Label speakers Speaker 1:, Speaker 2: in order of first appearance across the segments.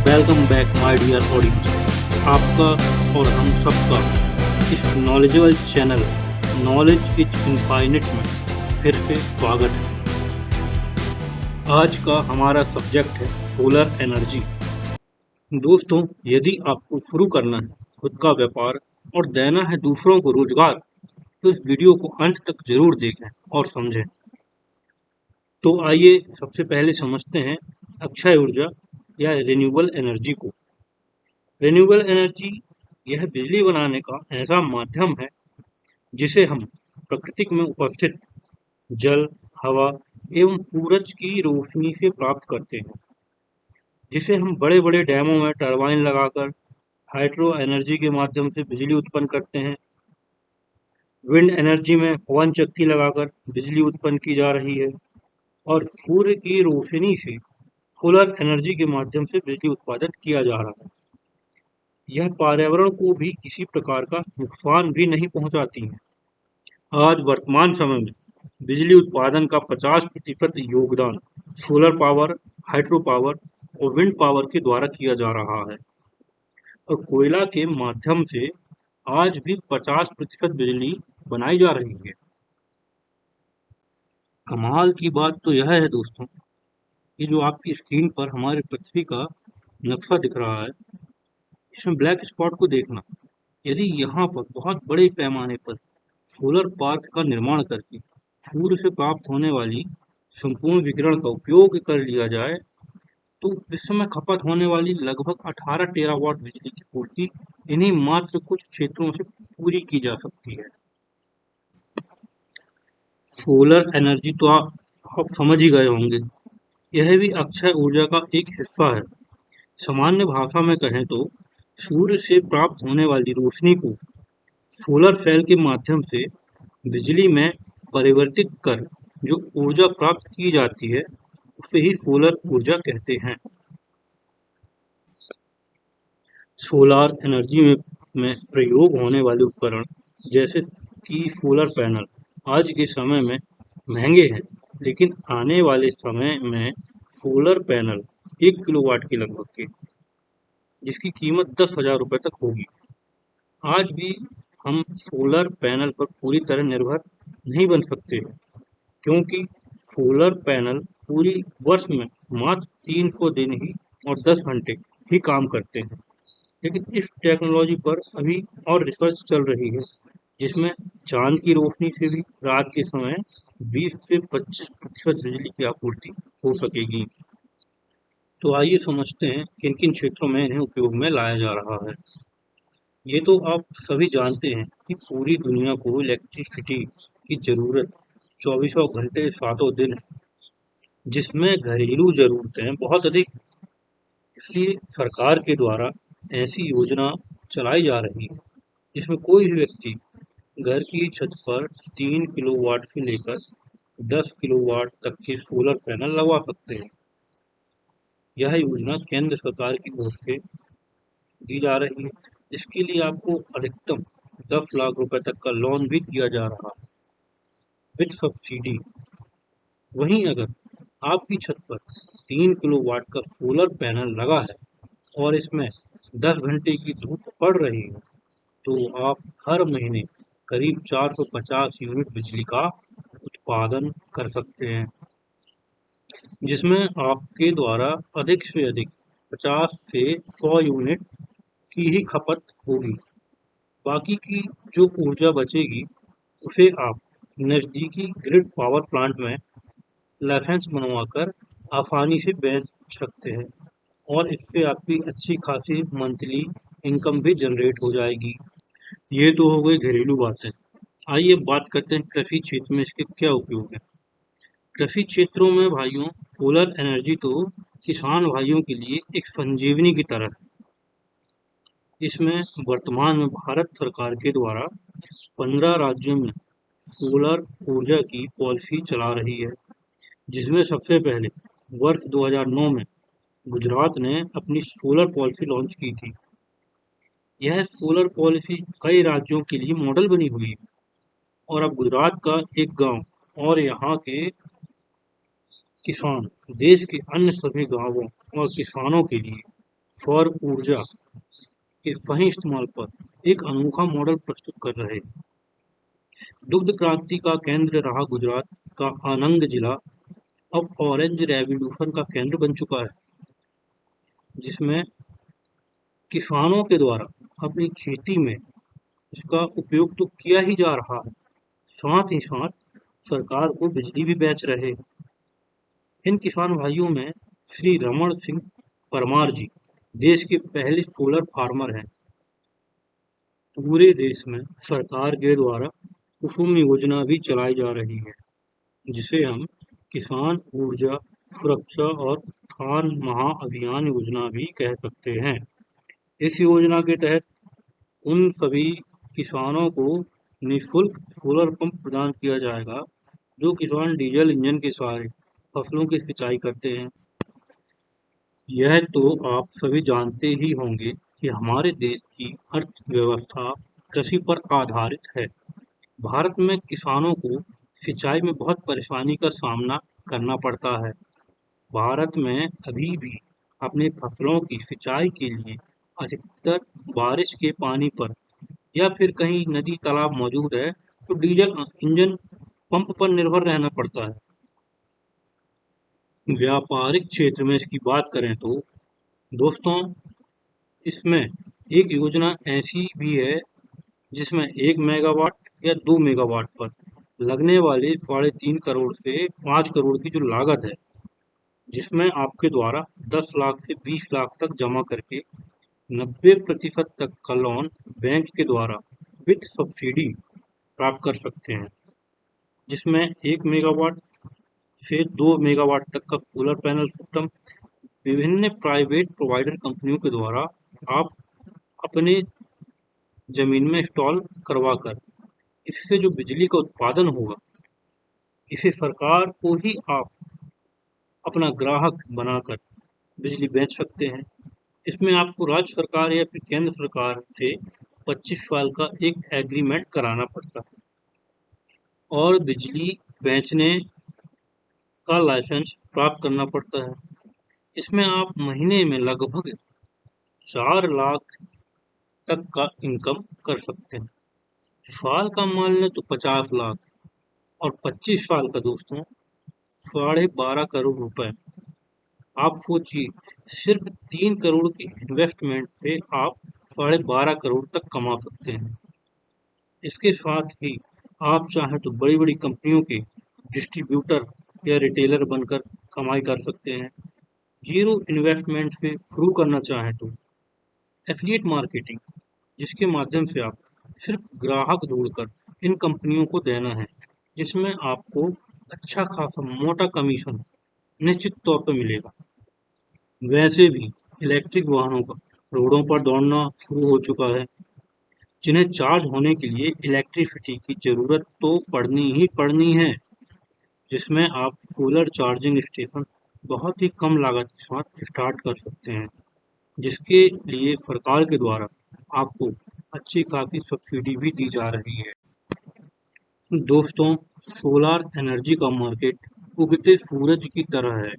Speaker 1: Welcome back my dear audience. आपका और हम सबका इस knowledgeable channel knowledge is infinite में फिर से स्वागत है। आज का हमारा सब्जेक्ट है सोलर एनर्जी। दोस्तों, यदि आपको शुरू करना है खुद का व्यापार और देना है दूसरों को रोजगार, तो इस वीडियो को अंत तक जरूर देखें और समझें। तो आइए सबसे पहले समझते हैं अक्षय ऊर्जा या रिन्यूएबल एनर्जी को। रिन्यूएबल एनर्जी यह बिजली बनाने का ऐसा माध्यम है जिसे हम प्रकृति में उपस्थित जल, हवा एवं सूरज की रोशनी से प्राप्त करते हैं, जिसे हम बड़े बड़े डैमों में टरबाइन लगाकर हाइड्रो एनर्जी के माध्यम से बिजली उत्पन्न करते हैं। विंड एनर्जी में पवन चक्की लगाकर बिजली उत्पन्न की जा रही है और सूर्य की रोशनी से सोलर एनर्जी के माध्यम से बिजली उत्पादन किया जा रहा है। यह पर्यावरण को भी किसी प्रकार का नुकसान भी नहीं पहुंचाती है। आज वर्तमान समय में बिजली उत्पादन का 50% योगदान सोलर पावर, हाइड्रो पावर और विंड पावर के द्वारा किया जा रहा है और कोयला के माध्यम से आज भी 50% बिजली बनाई जा रही है। कमाल की बात तो यह है दोस्तों, ये जो आपकी स्क्रीन पर हमारी पृथ्वी का नक्शा दिख रहा है, इसमें ब्लैक स्पॉट को देखना। यदि यहाँ पर बहुत बड़े पैमाने पर सोलर पार्क का निर्माण करके सूर्य से प्राप्त होने वाली संपूर्ण विकिरण का उपयोग कर लिया जाए, तो विश्व में खपत होने वाली लगभग 18 टेरावाट बिजली की पूर्ति इन्हीं मात्र कुछ क्षेत्रों से पूरी की जा सकती है। सोलर एनर्जी तो आप समझ ही गए होंगे, यह भी अक्षय ऊर्जा का एक हिस्सा है। सामान्य भाषा में कहें तो सूर्य से प्राप्त होने वाली रोशनी को सोलर सेल के माध्यम से बिजली में परिवर्तित कर जो ऊर्जा प्राप्त की जाती है, उसे ही सोलर ऊर्जा कहते हैं। सोलार एनर्जी में प्रयोग होने वाले उपकरण जैसे कि सोलर पैनल आज के समय में महंगे हैं, लेकिन आने वाले समय में सोलर पैनल 1 किलोवाट के लगभग के, जिसकी कीमत 10,000 रुपये तक होगी। आज भी हम सोलर पैनल पर पूरी तरह निर्भर नहीं बन सकते, क्योंकि सोलर पैनल पूरी वर्ष में मात्र 300 दिन ही और 10 घंटे ही काम करते हैं। लेकिन इस टेक्नोलॉजी पर अभी और रिसर्च चल रही है, जिसमें चांद की रोशनी से भी रात के समय 20 से 25% बिजली की आपूर्ति हो सकेगी। तो आइए समझते हैं किन किन क्षेत्रों में इन्हें उपयोग में लाया जा रहा है। ये तो आप सभी जानते हैं कि पूरी दुनिया को इलेक्ट्रिसिटी की जरूरत 24 घंटे 7 दिन है, जिसमें घरेलू जरूरतें बहुत अधिक, इसलिए सरकार के द्वारा ऐसी योजना चलाई जा रही है जिसमें कोई भी व्यक्ति घर की छत पर 3 किलोवाट से लेकर 10 किलोवाट तक के सोलर पैनल लगवा सकते हैं। यह योजना केंद्र सरकार की ओर से दी जा रही है। इसके लिए आपको अधिकतम 10 लाख रुपए तक का लोन भी दिया जा रहा है विद सब्सिडी। वहीं अगर आपकी छत पर 3 किलोवाट का सोलर पैनल लगा है और इसमें 10 घंटे की धूप पड़ रही है, तो आप हर महीने करीब 450 यूनिट बिजली का उत्पादन कर सकते हैं, जिसमें आपके द्वारा अधिक से अधिक 50 से 100 यूनिट की ही खपत होगी। बाकी की जो ऊर्जा बचेगी उसे आप नज़दीकी ग्रिड पावर प्लांट में लाइसेंस बनवाकर आसानी से बेच सकते हैं और इससे आपकी अच्छी खासी मंथली इनकम भी जनरेट हो जाएगी। ये तो हो गई घरेलू बातें। आइए अब बात करते हैं कृषि क्षेत्र में इसके क्या उपयोग है। कृषि क्षेत्रों में भाइयों, सोलर एनर्जी तो किसान भाइयों के लिए एक संजीवनी की तरह है। इसमें वर्तमान में भारत सरकार के द्वारा 15 राज्यों में सोलर ऊर्जा की पॉलिसी चला रही है, जिसमें सबसे पहले वर्ष 2009 में गुजरात ने अपनी सोलर पॉलिसी लॉन्च की थी। यह सोलर पॉलिसी कई राज्यों के लिए मॉडल बनी हुई है और अब गुजरात का एक गांव और यहाँ के किसान देश के अन्य सभी गांवों और किसानों के लिए सौर ऊर्जा के सही इस्तेमाल पर एक अनोखा मॉडल प्रस्तुत कर रहे हैं। दुग्ध क्रांति का केंद्र रहा गुजरात का आनंद जिला अब ऑरेंज रेवोल्यूशन का केंद्र बन चुका है, जिसमें किसानों के द्वारा अपनी खेती में इसका उपयोग तो किया ही जा रहा है, साथ ही साथ सरकार को बिजली भी बेच रहे हैं। इन किसान भाइयों में श्री रमन सिंह परमार जी देश के पहले सोलर फार्मर हैं। पूरे देश में सरकार के द्वारा कुसुम योजना भी चलाई जा रही है, जिसे हम किसान ऊर्जा सुरक्षा और उत्थान महाअभियान योजना भी कह सकते हैं। इस योजना के तहत उन सभी किसानों को निःशुल्क सोलर पंप प्रदान किया जाएगा जो किसान डीजल इंजन के सहारे फसलों की सिंचाई करते हैं। यह तो आप सभी जानते ही होंगे कि हमारे देश की अर्थव्यवस्था कृषि पर आधारित है। भारत में किसानों को सिंचाई में बहुत परेशानी का सामना करना पड़ता है। भारत में अभी भी अपने फसलों की सिंचाई के लिए अधिकतर बारिश के पानी पर या फिर कहीं नदी तालाब मौजूद है तो डीजल इंजन पंप पर निर्भर रहना पड़ता है। व्यापारिक क्षेत्र में इसकी बात करें तो दोस्तों, इसमें एक योजना ऐसी भी है जिसमें 1 मेगावाट या 2 मेगावाट पर लगने वाले 3.5 करोड़ से 5 करोड़ की जो लागत है, जिसमें आपके द्वारा 10 लाख से 20 लाख तक जमा करके 90% तक का लोन बैंक के द्वारा विथ सब्सिडी प्राप्त कर सकते हैं, जिसमें 1 मेगावाट से 2 मेगावाट तक का सोलर पैनल सिस्टम विभिन्न प्राइवेट प्रोवाइडर कंपनियों के द्वारा आप अपने जमीन में इंस्टॉल करवाकर इससे जो बिजली का उत्पादन होगा, इसे सरकार को ही आप अपना ग्राहक बनाकर बिजली बेच सकते हैं। इसमें आपको राज्य सरकार या फिर केंद्र सरकार से 25 साल का एक एग्रीमेंट कराना पड़ता है और बिजली बेचने का लाइसेंस प्राप्त करना पड़ता है। इसमें आप महीने में लगभग 4 लाख तक का इनकम कर सकते हैं। साल का मान लें तो 50 लाख और 25 साल का दोस्तों 12.5 करोड़ रुपए। आप सोचिए, सिर्फ 3 करोड़ की इन्वेस्टमेंट से आप 12.5 करोड़ तक कमा सकते हैं। इसके साथ ही आप चाहें तो बड़ी बड़ी कंपनियों के डिस्ट्रीब्यूटर या रिटेलर बनकर कमाई कर सकते हैं। जीरो इन्वेस्टमेंट से शुरू करना चाहें तो एफिलिएट मार्केटिंग, जिसके माध्यम से आप सिर्फ ग्राहक ढूंढकर इन कंपनियों को देना है, जिसमें आपको अच्छा खासा मोटा कमीशन निश्चित तौर पर मिलेगा। वैसे भी इलेक्ट्रिक वाहनों का रोडों पर दौड़ना शुरू हो चुका है, जिन्हें चार्ज होने के लिए इलेक्ट्रिसिटी की जरूरत तो पड़नी ही पड़नी है, जिसमें आप सोलर चार्जिंग स्टेशन बहुत ही कम लागत के साथ स्टार्ट कर सकते हैं, जिसके लिए सरकार के द्वारा आपको अच्छी खासी सब्सिडी भी दी जा रही है। दोस्तों, सोलार एनर्जी का मार्केट उगते सूरज की तरह है,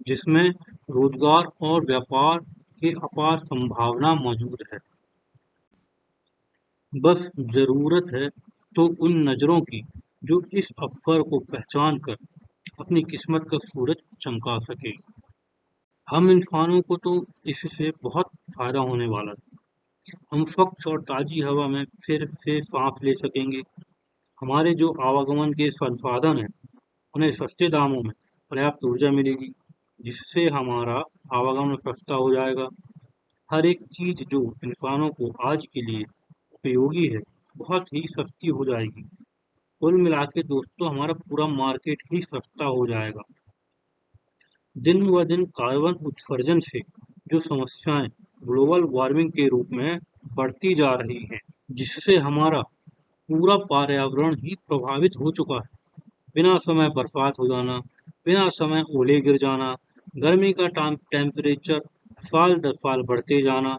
Speaker 1: जिसमें रोजगार और व्यापार की अपार संभावना मौजूद है। बस जरूरत है तो उन नजरों की जो इस अवसर को पहचान कर अपनी किस्मत का सूरज चमका सके। हम इंसानों को तो इससे बहुत फायदा होने वाला है। हम स्वच्छ और ताजी हवा में फिर से सांस ले सकेंगे। हमारे जो आवागमन के संसाधन हैं, उन्हें सस्ते दामों में पर्याप्त ऊर्जा मिलेगी, जिससे हमारा आवागमन सस्ता हो जाएगा। हर एक चीज जो इंसानों को आज के लिए उपयोगी है, बहुत ही सस्ती हो जाएगी। कुल मिला के दोस्तों, हमारा पूरा मार्केट ही सस्ता हो जाएगा। दिन ब दिन कार्बन उत्सर्जन से जो समस्याएं ग्लोबल वार्मिंग के रूप में बढ़ती जा रही हैं, जिससे हमारा पूरा पर्यावरण ही प्रभावित हो चुका है। बिना समय बरसात हो जाना, बिना समय ओले गिर जाना, गर्मी का टेम्परेचर साल दर साल बढ़ते जाना,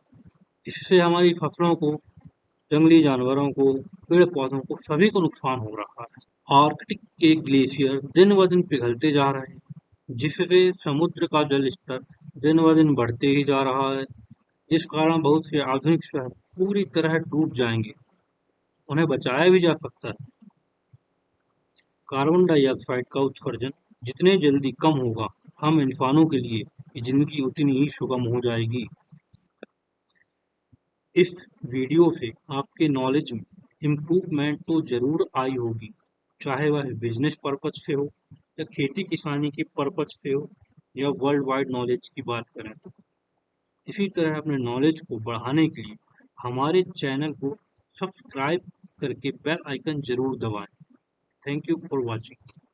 Speaker 1: इससे हमारी फसलों को, जंगली जानवरों को, पेड़ पौधों को, सभी को नुकसान हो रहा है। आर्कटिक के ग्लेशियर दिन ब दिन पिघलते जा रहे हैं, जिससे समुद्र का जल स्तर दिन ब दिन बढ़ते ही जा रहा है। जिस कारण बहुत से आधुनिक शहर पूरी तरह डूब जाएंगे। उन्हें बचाया भी जा सकता है। कार्बन डाइऑक्साइड का उत्सर्जन जितने जल्दी कम होगा, हम इंसानों के लिए जिंदगी उतनी ही सुगम हो जाएगी। इस वीडियो से आपके नॉलेज में इम्प्रूवमेंट तो ज़रूर आई होगी, चाहे वह बिजनेस पर्पज से हो या खेती किसानी के पर्पज से हो या वर्ल्ड वाइड नॉलेज की बात करें तो। इसी तरह अपने नॉलेज को बढ़ाने के लिए हमारे चैनल को सब्सक्राइब करके बेल आइकन ज़रूर दबाएं। Thank you for watching.